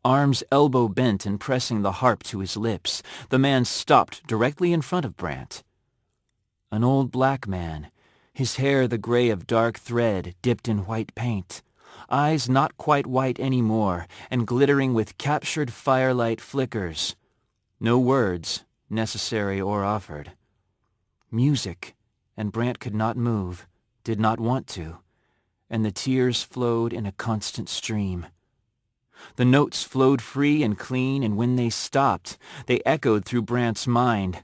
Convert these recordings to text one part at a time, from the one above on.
arms elbow-bent and pressing the harp to his lips. The man stopped directly in front of Brant. An old black man, his hair the gray of dark thread dipped in white paint, eyes not quite white anymore and glittering with captured firelight flickers. No words, necessary or offered. Music, and Brant could not move, did not want to, and the tears flowed in a constant stream. The notes flowed free and clean, and when they stopped, they echoed through Brant's mind.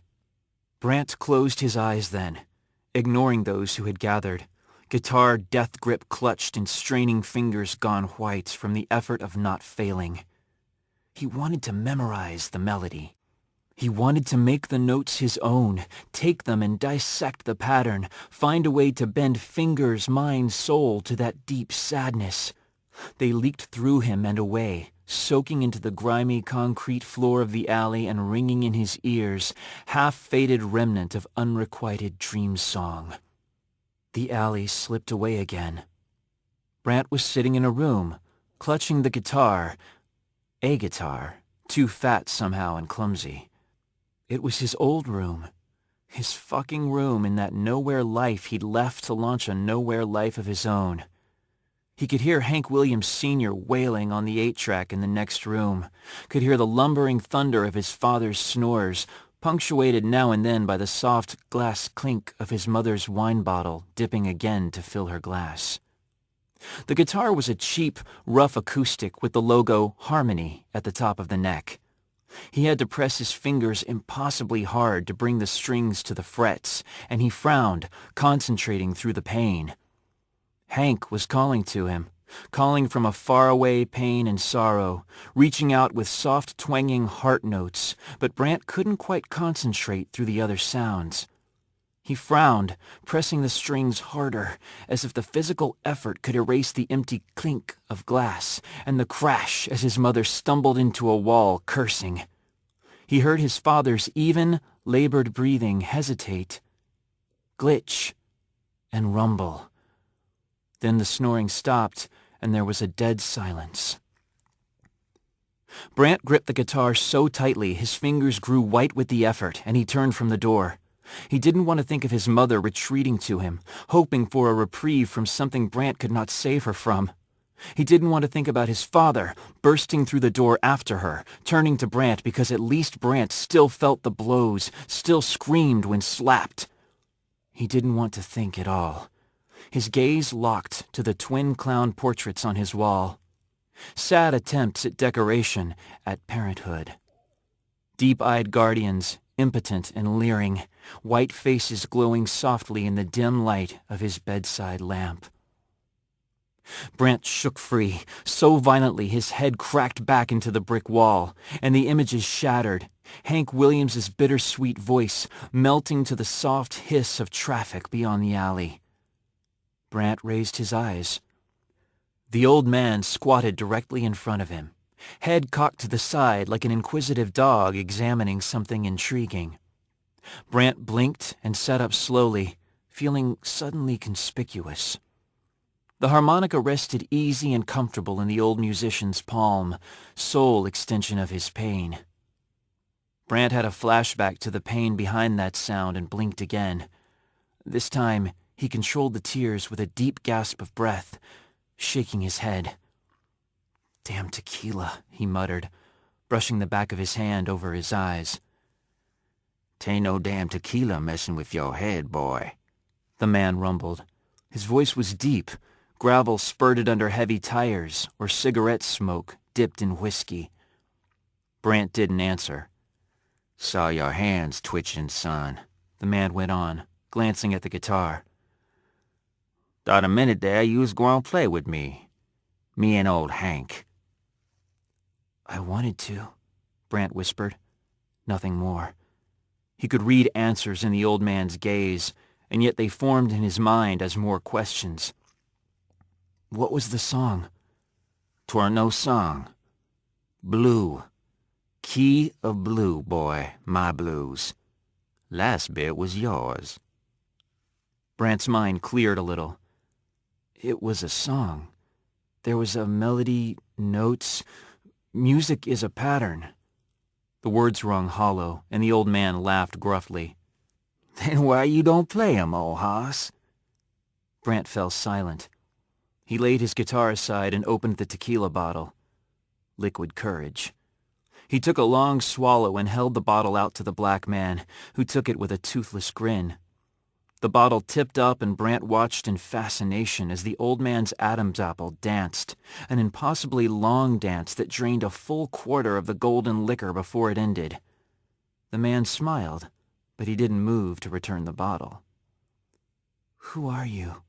Brant closed his eyes then, ignoring those who had gathered, guitar death grip clutched and straining fingers gone white from the effort of not failing. He wanted to memorize the melody. He wanted to make the notes his own, take them and dissect the pattern, find a way to bend fingers, mind, soul to that deep sadness. They leaked through him and away, soaking into the grimy concrete floor of the alley and ringing in his ears, half-faded remnant of unrequited dream song. The alley slipped away again. Brant was sitting in a room, clutching the guitar, a guitar, too fat somehow and clumsy. It was his old room, his fucking room in that nowhere life he'd left to launch a nowhere life of his own. He could hear Hank Williams Sr. wailing on the 8-track in the next room, could hear the lumbering thunder of his father's snores, punctuated now and then by the soft glass clink of his mother's wine bottle dipping again to fill her glass. The guitar was a cheap, rough acoustic with the logo Harmony at the top of the neck. He had to press his fingers impossibly hard to bring the strings to the frets, and he frowned, concentrating through the pain. Hank was calling to him, calling from a faraway pain and sorrow, reaching out with soft twanging heart notes, but Brant couldn't quite concentrate through the other sounds. He frowned, pressing the strings harder, as if the physical effort could erase the empty clink of glass and the crash as his mother stumbled into a wall, cursing. He heard his father's even, labored breathing hesitate, glitch, and rumble. Then the snoring stopped, and there was a dead silence. Brant gripped the guitar so tightly his fingers grew white with the effort, and he turned from the door. He didn't want to think of his mother retreating to him, hoping for a reprieve from something Brant could not save her from. He didn't want to think about his father, bursting through the door after her, turning to Brant because at least Brant still felt the blows, still screamed when slapped. He didn't want to think at all. His gaze locked to the twin clown portraits on his wall. Sad attempts at decoration, at parenthood. Deep-eyed guardians, impotent and leering, white faces glowing softly in the dim light of his bedside lamp. Brant shook free, so violently his head cracked back into the brick wall, and the images shattered, Hank Williams's bittersweet voice melting to the soft hiss of traffic beyond the alley. Brant raised his eyes. The old man squatted directly in front of him, head cocked to the side like an inquisitive dog examining something intriguing. Brant blinked and sat up slowly, feeling suddenly conspicuous. The harmonica rested easy and comfortable in the old musician's palm, sole extension of his pain. Brant had a flashback to the pain behind that sound and blinked again. This time, he controlled the tears with a deep gasp of breath, shaking his head. "Damn tequila," he muttered, brushing the back of his hand over his eyes. "'Tain't no damn tequila messing with your head, boy," the man rumbled. His voice was deep, gravel spurted under heavy tires or cigarette smoke dipped in whiskey. Brant didn't answer. "Saw your hands twitching, son," the man went on, glancing at the guitar. "Thought a minute there you was gwine play with me. Me and old Hank." "I wanted to," Brant whispered. Nothing more. He could read answers in the old man's gaze, and yet they formed in his mind as more questions. What was the song? "'Twarn't no song. Blue. Key of blue, boy, my blues. Last bit was yours." Brant's mind cleared a little. It was a song. There was a melody, notes, Music is a pattern." The words rung hollow, and the old man laughed gruffly. "Then why you don't play 'em, old hoss?" Brant fell silent. He laid his guitar aside and opened the tequila bottle. Liquid courage. He took a long swallow and held the bottle out to the black man, who took it with a toothless grin. The bottle tipped up and Brant watched in fascination as the old man's Adam's apple danced, an impossibly long dance that drained a full quarter of the golden liquor before it ended. The man smiled, but he didn't move to return the bottle. "Who are you?"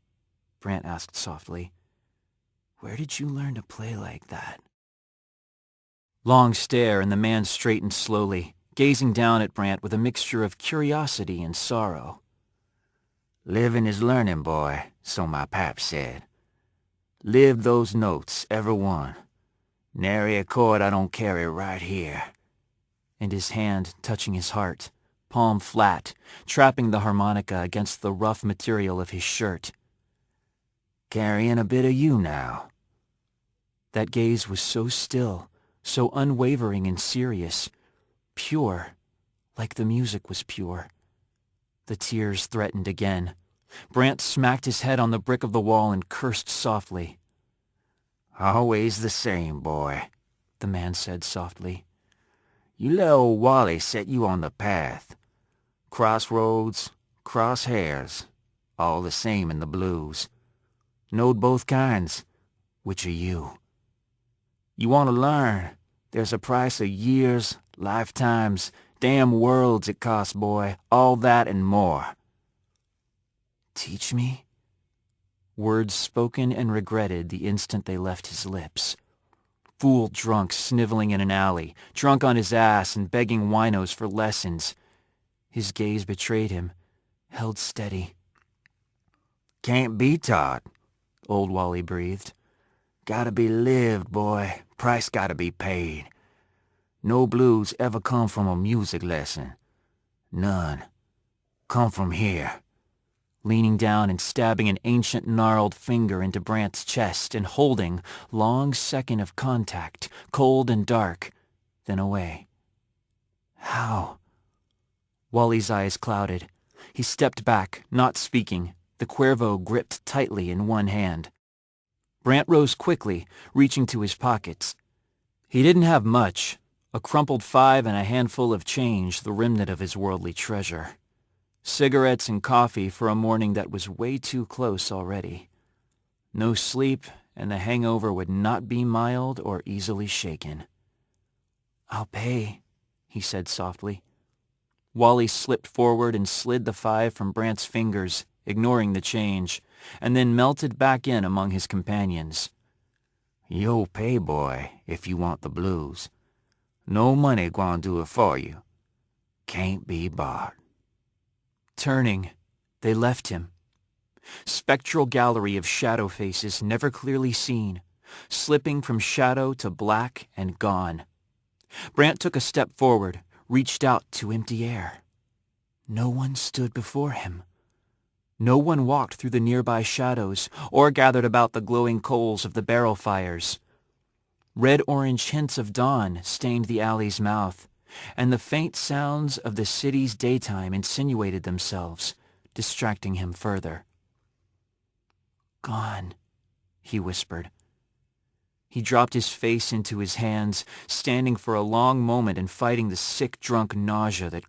Brant asked softly. "Where did you learn to play like that?" Long stare, and the man straightened slowly, gazing down at Brant with a mixture of curiosity and sorrow. "Living is learning, boy, so my pap said. Live those notes, every one. Nary a chord I don't carry right here." And his hand touching his heart, palm flat, trapping the harmonica against the rough material of his shirt. "Carrying a bit of you now." That gaze was so still, so unwavering and serious, pure, like the music was pure. The tears threatened again. Brant smacked his head on the brick of the wall and cursed softly. "Always the same, boy," the man said softly. "You let old Wally set you on the path. Crossroads, crosshairs, all the same in the blues. Knowed both kinds. Which are you? You want to learn. There's a price of years, lifetimes, damn worlds it costs, boy. All that and more." "Teach me?" Words spoken and regretted the instant they left his lips. Fool drunk sniveling in an alley, drunk on his ass and begging winos for lessons. His gaze betrayed him, held steady. "Can't be taught," old Wally breathed. "Gotta be lived, boy. Price gotta be paid. No blues ever come from a music lesson. None. Come from here." Leaning down and stabbing an ancient gnarled finger into Brant's chest and holding, long second of contact, cold and dark, then away. "How?" Wally's eyes clouded. He stepped back, not speaking, the Cuervo gripped tightly in one hand. Brant rose quickly, reaching to his pockets. He didn't have much, a crumpled $5 and a handful of change, the remnant of his worldly treasure. Cigarettes and coffee for a morning that was way too close already. No sleep, and the hangover would not be mild or easily shaken. "I'll pay," he said softly. Wally slipped forward and slid the $5 from Brant's fingers, ignoring the change, and then melted back in among his companions. "You'll pay, boy, if you want the blues. No money gwine do it for you. Can't be bought." Turning, they left him. Spectral gallery of shadow faces never clearly seen, slipping from shadow to black and gone. Brant took a step forward, reached out to empty air. No one stood before him. No one walked through the nearby shadows or gathered about the glowing coals of the barrel fires. Red-orange hints of dawn stained the alley's mouth, and the faint sounds of the city's daytime insinuated themselves, distracting him further. "Gone," he whispered. He dropped his face into his hands, standing for a long moment and fighting the sick, drunk nausea that